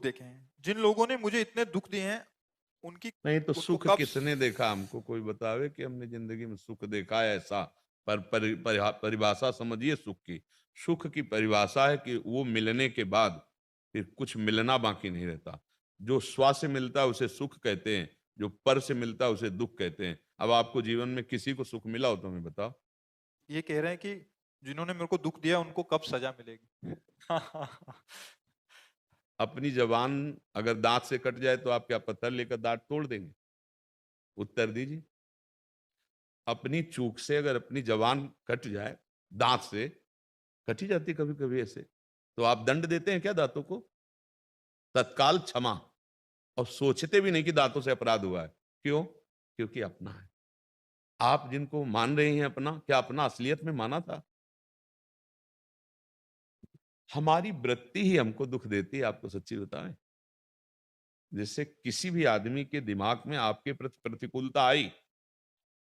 देखे हैं, जिन लोगों ने मुझे इतने दुख दिए हैं, उनकी नहीं तो उनको सुख कब किसने देखा? हमको कोई बतावे कि हमने जिंदगी में सुख देखा है ऐसा। परिभाषा समझिए सुख की। सुख की परिभाषा है कि वो मिलने के बाद फिर कुछ मिलना बाकी नहीं रहता। जो स्व से मिलता है उसे सुख कहते हैं, जो पर से मिलता है उसे दुख कहते हैं। अब आपको जीवन में किसी को सुख मिला हो तो हमें बताओ। ये कह रहे हैं कि जिन्होंने मेरे को दुख दिया उनको कब सजा मिलेगी? अपनी जबान अगर दांत से कट जाए तो आप क्या पत्थर लेकर दांत तोड़ देंगे? उत्तर दीजिए। अपनी चूक से अगर अपनी जबान कट जाए दांत से, कटी जाती कभी कभी ऐसे, तो आप दंड देते हैं क्या दांतों को? तत्काल क्षमा, और सोचते भी नहीं कि दांतों से अपराध हुआ है। क्यों? क्योंकि अपना है। आप जिनको मान रहे हैं अपना, क्या अपना असलियत में माना था? हमारी वृत्ति ही हमको दुख देती है, आपको सच्ची बताएं। जैसे किसी भी आदमी के दिमाग में आपके प्रति प्रतिकूलता आई,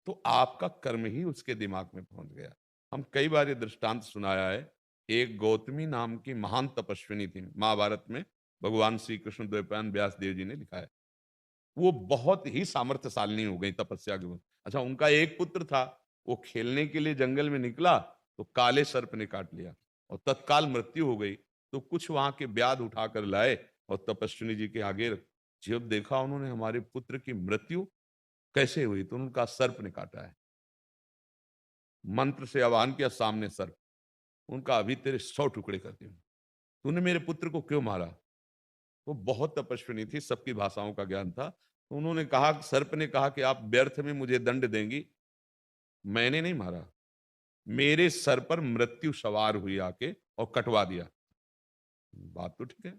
तो आपका कर्म ही उसके दिमाग में पहुंच गया। हम कई बार ये दृष्टांत सुनाया है। एक गौतमी नाम की महान तपस्विनी थी, महाभारत में भगवान श्री कृष्ण द्वैपायन व्यास देव जी ने लिखा है। वो बहुत ही सामर्थ्यशालिनी हो गई तपस्या के बाद। अच्छा, उनका एक पुत्र था, वो खेलने के लिए जंगल में निकला तो काले सर्प ने काट लिया और तत्काल मृत्यु हो गई। तो कुछ वहां के व्याध उठाकर लाए और तपस्विनी जी के आगे जब देखा उन्होंने हमारे पुत्र की मृत्यु कैसे हुई, तो उनका सर्प ने काटा है। मंत्र से आह्वान किया, सामने सर्प। उनका अभी तेरे 100 टुकड़े करती हूँ। तूने मेरे पुत्र को क्यों मारा? वो बहुत तपस्विनी थी, सबकी भाषाओं का ज्ञान था। तो उन्होंने कहा, सर्प ने कहा कि आप व्यर्थ में मुझे दंड देंगी। मैंने नहीं मारा, मेरे सर पर मृत्यु सवार हुई आके और कटवा दिया। बात तो ठीक है।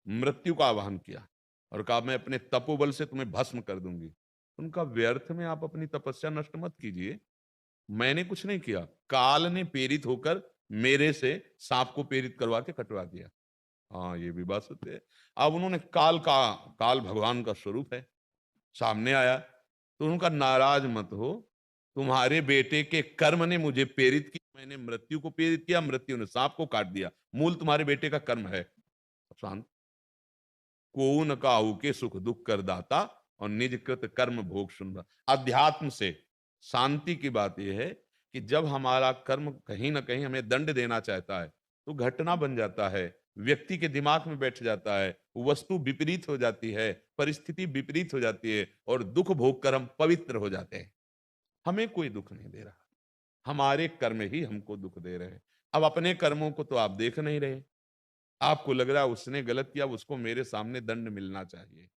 मृत्यु का आह्वान किया और कहा मैं अपने तपोबल से तुम्हें भस्म कर दूंगी। उनका व्यर्थ में आप अपनी तपस्या नष्ट मत कीजिए। मैंने कुछ नहीं किया, काल ने प्रेरित होकर मेरे से सांप को प्रेरित करवा के कटवा दिया। हाँ, ये भी बात सत्य है। अब उन्होंने काल भगवान का स्वरूप है, सामने आया तो उनका नाराज मत हो। तुम्हारे बेटे के कर्म ने मुझे प्रेरित किया, मैंने मृत्यु को प्रेरित किया, मृत्यु ने सांप को काट दिया। मूल तुम्हारे बेटे का कर्म है। शांत। को न काहू के सुख दुख कर दाता और निज कृत कर्म भोग सुन रहा। अध्यात्म से शांति की बात यह है कि जब हमारा कर्म कहीं ना कहीं हमें दंड देना चाहता है तो घटना बन जाता है, व्यक्ति के दिमाग में बैठ जाता है, वस्तु विपरीत हो जाती है, परिस्थिति विपरीत हो जाती है और दुख भोग कर हम पवित्र हो जाते हैं। हमें कोई दुख नहीं दे रहा, हमारे कर्म ही हमको दुख दे रहे हैं। अब अपने कर्मों को तो आप देख नहीं रहे, आपको लग रहा है उसने गलत किया, उसको मेरे सामने दंड मिलना चाहिए।